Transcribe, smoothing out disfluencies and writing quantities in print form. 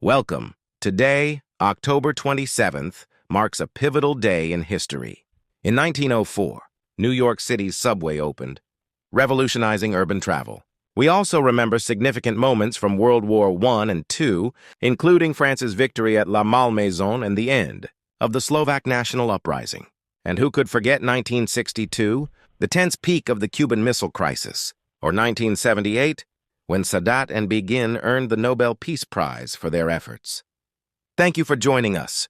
Welcome. Today, October 27th, marks a pivotal day in history. In 1904, New York City's subway opened, revolutionizing urban travel. We also remember significant moments from World War I and II, including France's victory at La Malmaison and the end of the Slovak National Uprising. And who could forget 1962, the tense peak of the Cuban Missile Crisis, or 1978, when Sadat and Begin earned the Nobel Peace Prize for their efforts. Thank you for joining us.